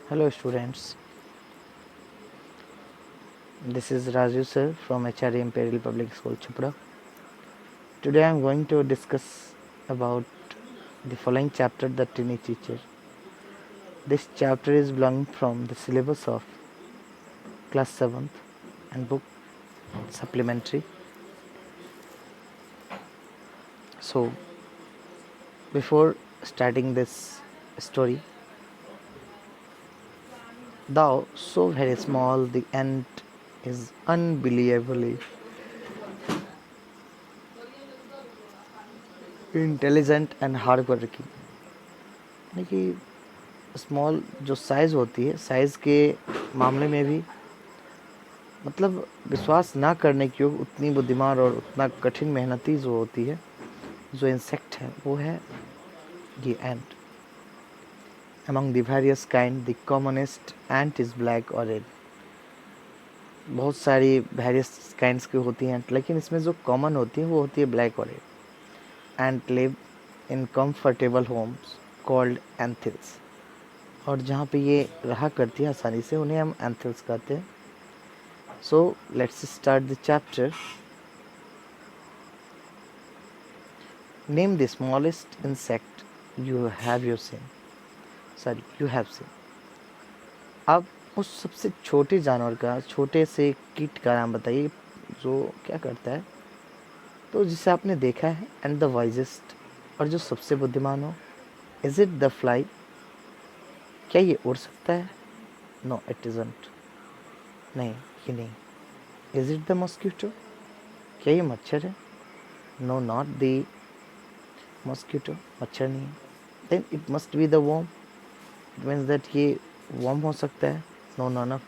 Hello students, this is Raju sir from HRA Imperial Public School Chhapra. Today I am going to discuss about the following chapter, The Tiny Teacher. This chapter is belonging from the syllabus of class 7th and book supplementary. So before starting this story, thou so very small, the ant is unbelievably intelligent and hard working. यानी कि small जो size होती है, size के मामले में भी मतलब विश्वास ना करने की योग्य उतनी बुद्धिमान और उतना कठिन मेहनती जो होती है, जो इंसेक्ट है, वो है ये ant. Among the various kind the commonest ant is black और रेड। बहुत सारी वेरियस काइंड्स की होती हैं, लेकिन इसमें जो कॉमन होती है वो होती है ब्लैक और red. Ant live in comfortable homes called anthills. और जहाँ पे ये रहा करती है आसानी से, उन्हें हम एंथिल्स कहते हैं। So let's start the chapter. Name the smallest insect you have seen. अब उस सबसे छोटे जानवर का, छोटे से कीट का नाम बताइए जो क्या करता है, तो जिसे आपने देखा है। एंड द वाइजेस्ट, और जो सबसे बुद्धिमान हो। इज इट द फ्लाई, क्या ये उड़ सकता है? नो इट इजंट, नहीं ये नहीं। इज इट द मॉस्किटो, क्या ये मच्छर है? नो नॉट द मॉस्किटो, मच्छर नहीं है। Then it must be the worm, it means that ये वॉर्म हो सकता है। No no.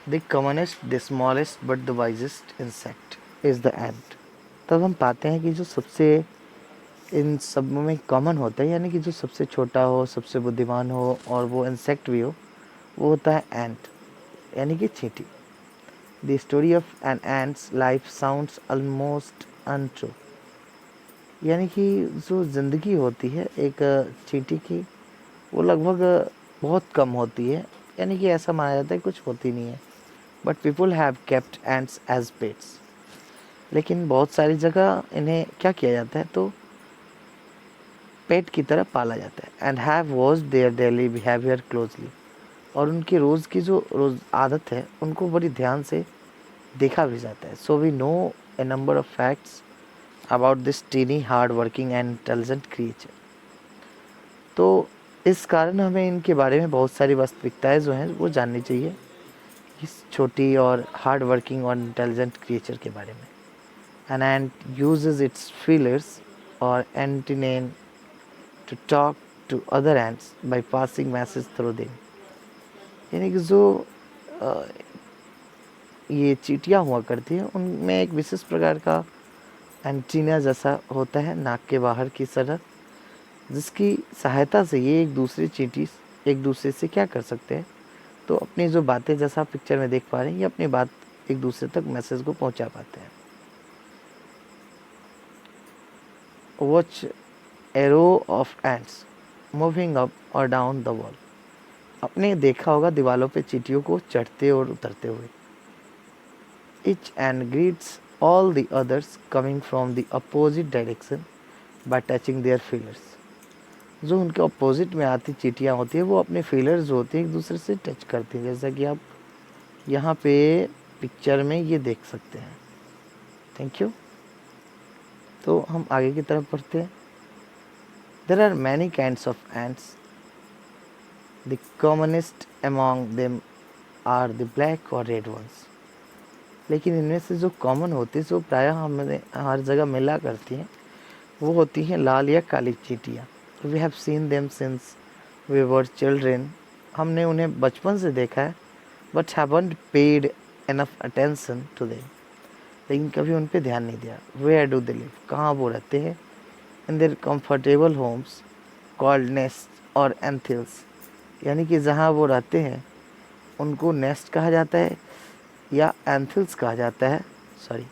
The commonest, the smallest but the wisest insect is the ant. तब हम पाते हैं कि जो सबसे इन सब में कॉमन होता है, यानी कि जो सबसे छोटा हो, सबसे बुद्धिमान हो और वो इंसेक्ट भी हो, वो होता है एंट, यानी कि चींटी। The story of an ant's life sounds almost untrue. यानी कि जो ज़िंदगी होती है एक चींटी की, वो लगभग बहुत कम होती है। यानी कि ऐसा माना जाता है कुछ होती नहीं है। But people have kept ants as pets. लेकिन बहुत सारी जगह इन्हें क्या किया जाता है, तो पेट की तरह पाला जाता है। And have watched their daily behaviour closely. और उनकी रोज़ की जो रोज़ आदत है, उनको बड़ी ध्यान से देखा भी जाता है। So we know a number of facts about this tiny hard working and intelligent creature. तो इस कारण हमें इनके बारे में बहुत सारी वास्तविकताएं जो हैं वो जाननी चाहिए, इस छोटी और हार्ड वर्किंग और इंटेलिजेंट क्रिएचर के बारे में। An ant uses its feelers और antennae to talk to other ants by passing message through them. यानी कि जो ये चींटियाँ हुआ करती हैं, उनमें एक विशेष प्रकार का एंटीना जैसा होता है नाक के बाहर की तरफ, जिसकी सहायता से ये एक दूसरे से क्या कर सकते हैं, तो अपनी जो बातें, जैसा आप पिक्चर में देख पा रहे हैं, ये अपनी बात एक दूसरे तक मैसेज को पहुंचा पाते हैं। Watch a row of ants moving up और डाउन द वॉल। आपने देखा होगा दीवालों पे चींटियों को चढ़ते और उतरते हुए। Each and greets all the others coming from the opposite direction by touching their feelers। जो उनके अपोजिट में आती चींटियाँ होती है, वो अपने फीलर्स जो होते हैं एक दूसरे से टच करती हैं, जैसा कि आप यहाँ पे पिक्चर में ये देख सकते हैं। Thank you. तो हम आगे की तरफ बढ़ते हैं। There are many kinds of ants, the commonest among them are the black और रेड वंस। लेकिन इनमें से जो कॉमन होती है, जो प्रायः हमें हर जगह मिला करती हैं, वो होती हैं लाल या काली चींटियाँ। We have seen them since we were children. हमने उन्हें बचपन से देखा है। But haven't paid enough attention to them. लेकिन कभी उन पर ध्यान नहीं दिया। वेयर डू दे लिव, कहाँ वो रहते हैं? In their comfortable homes called nest और एंथिल्स। यानी कि जहाँ वो रहते हैं उनको नेस्ट कहा जाता है या एंथिल्स कहा जाता है। सॉरी,